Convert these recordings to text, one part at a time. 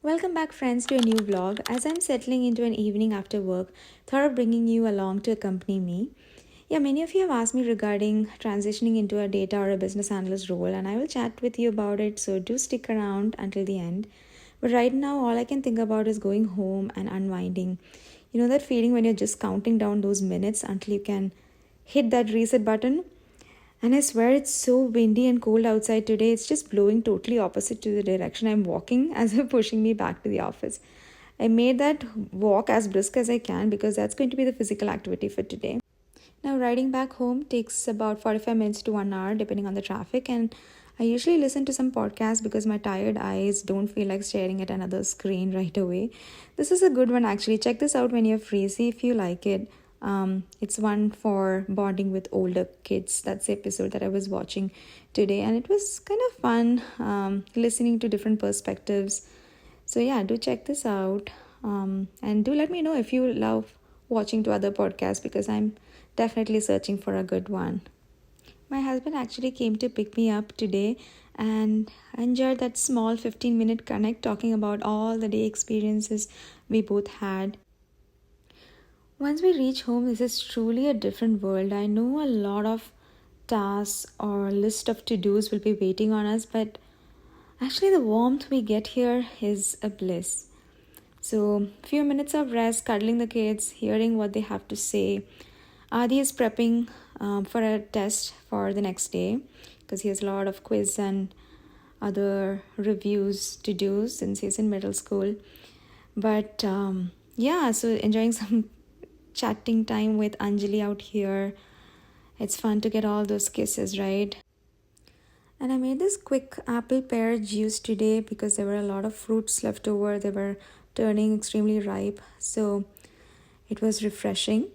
Welcome back friends to a new vlog. As I'm settling into an evening after work, thought of bringing you along to accompany me. Yeah, many of you have asked me regarding transitioning into a data or a business analyst role, and I will chat with you about it, so do stick around until the end. But right now, all I can think about is going home and unwinding. You know that feeling when you're just counting down those minutes until you can hit that reset button? And I swear it's so windy and cold outside today. It's just blowing totally opposite to the direction I'm walking as if pushing me back to the office. I made that walk as brisk as I can because that's going to be the physical activity for today. Now, riding back home takes about 45 minutes to 1 hour depending on the traffic, and I usually listen to some podcasts because my tired eyes don't feel like staring at another screen right away. This is a good one actually. Check this out when you're free, see if you like it. It's one for bonding with older kids. That's the episode that I was watching today, and it was kind of fun listening to different perspectives. So yeah, do check this out, and do let me know if you love watching to other podcasts because I'm definitely searching for a good one. My husband actually came to pick me up today, and I enjoyed that small 15-minute connect talking about all the day experiences we both had. Once we reach home, this is truly a different world. I know a lot of tasks or list of to-dos will be waiting on us, but actually the warmth we get here is a bliss. So, few minutes of rest, cuddling the kids, hearing what they have to say. Adi is prepping for a test for the next day because he has a lot of quiz and other reviews to do since he's in middle school. But yeah, so enjoying some chatting time with Anjali out here. It's fun to get all those kisses, right? And I made this quick apple pear juice today because there were a lot of fruits left over. They were turning extremely ripe, so it was refreshing.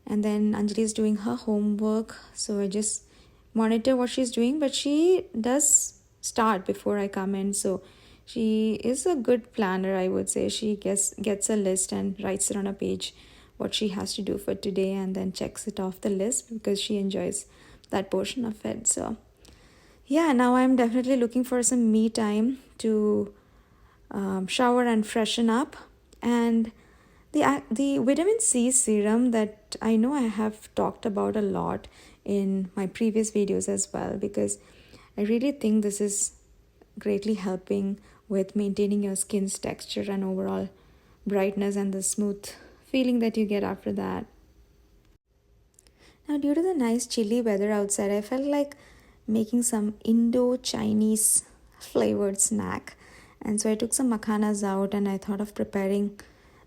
And then Anjali is doing her homework, so I just monitor what she's doing, but she does start before I come in, so she is a good planner, I would say. She gets a list and writes it on a page what she has to do for today and then checks it off the list because she enjoys that portion of it. So yeah, now I'm definitely looking for some me time to shower and freshen up. And the vitamin C serum that I know I have talked about a lot in my previous videos as well, because I really think this is greatly helping with maintaining your skin's texture and overall brightness and the smooth feeling that you get after that. Now, due to the nice chilly weather outside, I felt like making some Indo-Chinese flavored snack. And so I took some makhanas out and I thought of preparing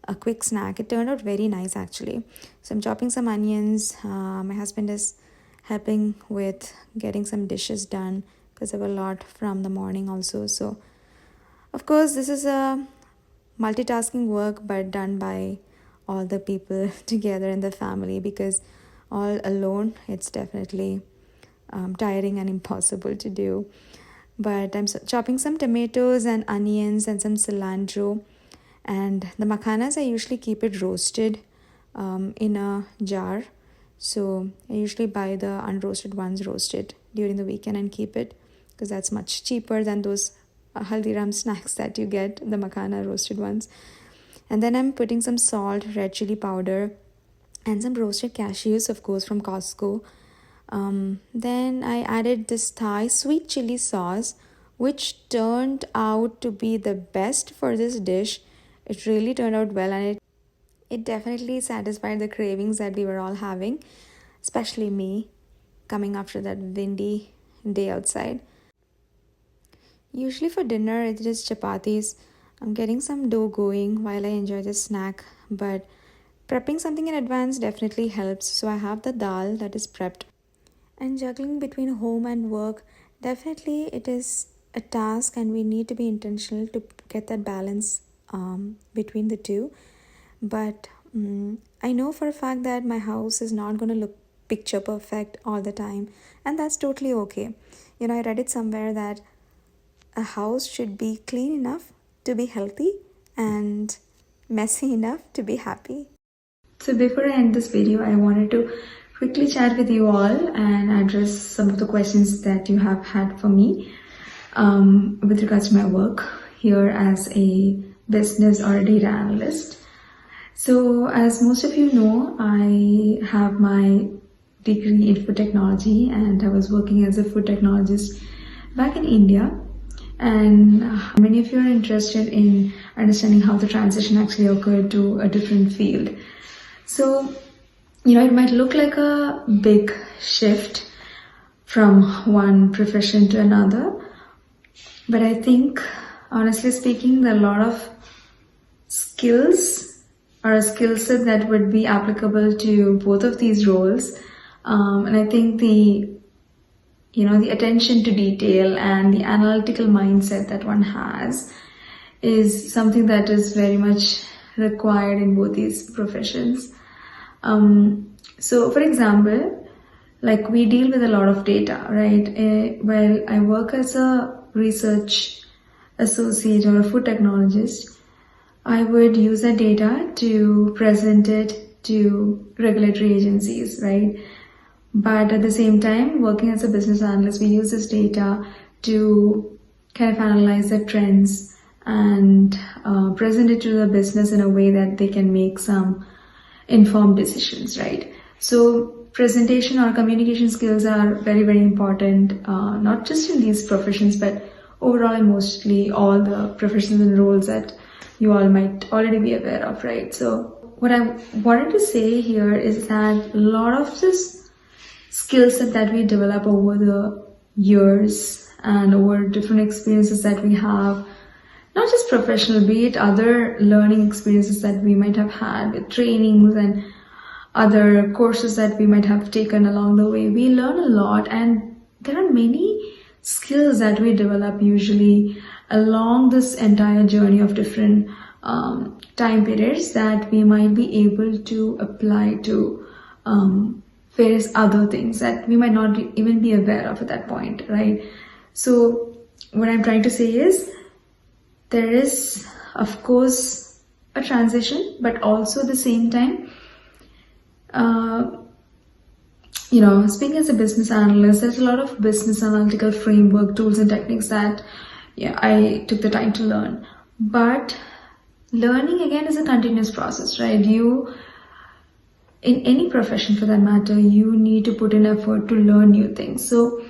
a quick snack. It turned out very nice actually. So I'm chopping some onions. My husband is helping with getting some dishes done because there were a lot from the morning also. So of course this is a multitasking work, but done by all the people together in the family, because all alone it's definitely tiring and impossible to do. But I'm chopping some tomatoes and onions and some cilantro. And the makhanas, I usually keep it roasted in a jar. So I usually buy the unroasted ones roasted during the weekend and keep it because that's much cheaper than those Haldiram snacks that you get, the makhana roasted ones. And then I'm putting some salt, red chili powder, and some roasted cashews, of course, from Costco. Then I added this Thai sweet chili sauce, which turned out to be the best for this dish. It really turned out well, and it definitely satisfied the cravings that we were all having, especially me, coming after that windy day outside. Usually for dinner, it is chapatis. I'm getting some dough going while I enjoy this snack, but prepping something in advance definitely helps. So I have the dal that is prepped. And juggling between home and work, definitely it is a task, and we need to be intentional to get that balance between the two. But I know for a fact that my house is not going to look picture perfect all the time, and that's totally okay. You know, I read it somewhere that a house should be clean enough to be healthy and messy enough to be happy. So before I end this video, I wanted to quickly chat with you all and address some of the questions that you have had for me with regards to my work. here as a business or a data analyst. So as most of you know, I have my degree in food technology and I was working as a food technologist back in India. And many of you are interested in understanding how the transition actually occurred to a different field. So, it might look like a big shift from one profession to another, but I think, honestly speaking, there are a lot of skills or a skill set that would be applicable to both of these roles. And I think the attention to detail and the analytical mindset that one has is something that is very much required in both these professions. So for example, like we deal with a lot of data, right? While I work as a research associate or a food technologist, I would use that data to present it to regulatory agencies, right? But at the same time, working as a business analyst, we use this data to kind of analyze the trends and present it to the business in a way that they can make some informed decisions, right? So presentation or communication skills are very, very important, not just in these professions, but overall in mostly all the professions and roles that you all might already be aware of, right? So what I wanted to say here is that a lot of this skill set that we develop over the years and over different experiences that we have, not just professional, be it other learning experiences that we might have had with trainings and other courses that we might have taken along the way, we learn a lot, and there are many skills that we develop usually along this entire journey of different time periods that we might be able to apply to various other things that we might not even be aware of at that point, right? So what I'm trying to say is there is, of course, a transition, but also at the same time, speaking as a business analyst, there's a lot of business analytical framework, tools and techniques that I took the time to learn. But learning again is a continuous process, right? In any profession for that matter, you need to put in effort to learn new things. So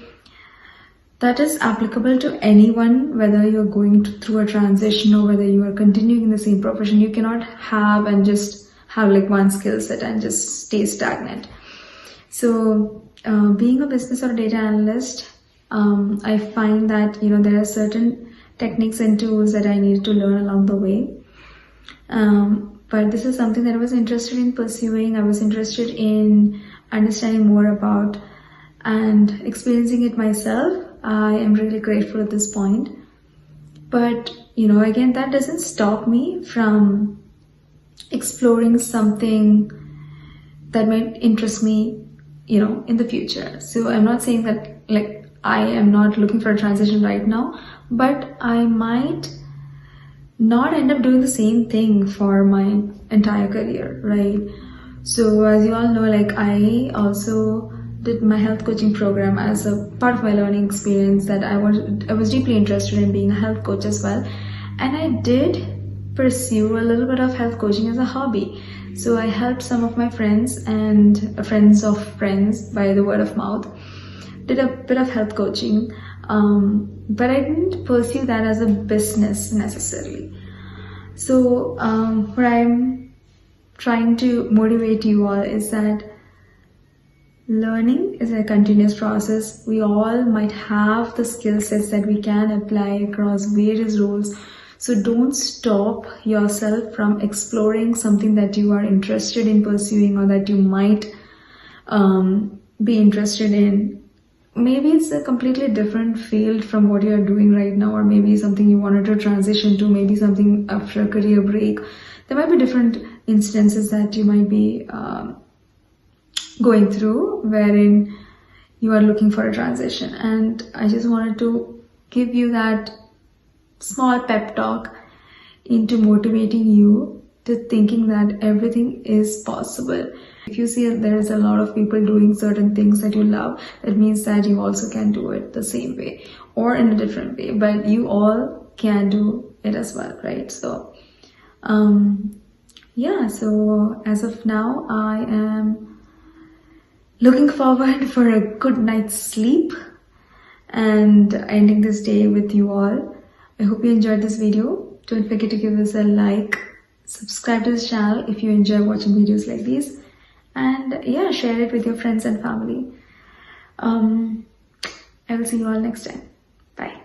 that is applicable to anyone, whether you're going through a transition or whether you are continuing in the same profession. You cannot have and just have like one skill set and just stay stagnant. So being a business or data analyst, I find that there are certain techniques and tools that I needed to learn along the way. But this is something that I was interested in pursuing. I was interested in understanding more about and experiencing it myself. I am really grateful at this point. But, again, that doesn't stop me from exploring something that might interest me, in the future. So I'm not saying that, I am not looking for a transition right now, but I might not end up doing the same thing for my entire career, right? So as you all know, I also did my health coaching program as a part of my learning experience that I was deeply interested in being a health coach as well. And I did pursue a little bit of health coaching as a hobby. So I helped some of my friends and friends of friends by the word of mouth, did a bit of health coaching, but I didn't pursue that as a business necessarily. So what I'm trying to motivate you all is that learning is a continuous process. We all might have the skill sets that we can apply across various roles. So don't stop yourself from exploring something that you are interested in pursuing or that you might be interested in. Maybe it's a completely different field from what you're doing right now, or maybe something you wanted to transition to, maybe something after a career break. There might be different instances that you might be going through wherein you are looking for a transition. And I just wanted to give you that small pep talk into motivating you to thinking that everything is possible. If you see that there is a lot of people doing certain things that you love, that means that you also can do it the same way or in a different way, but you all can do it as well, right? So yeah, so as of now I am looking forward for a good night's sleep and ending this day with you all. I hope you enjoyed this video. Don't forget to give us a like, subscribe to this channel if you enjoy watching videos like these, and yeah, share it with your friends and family. I will see you all next time. Bye.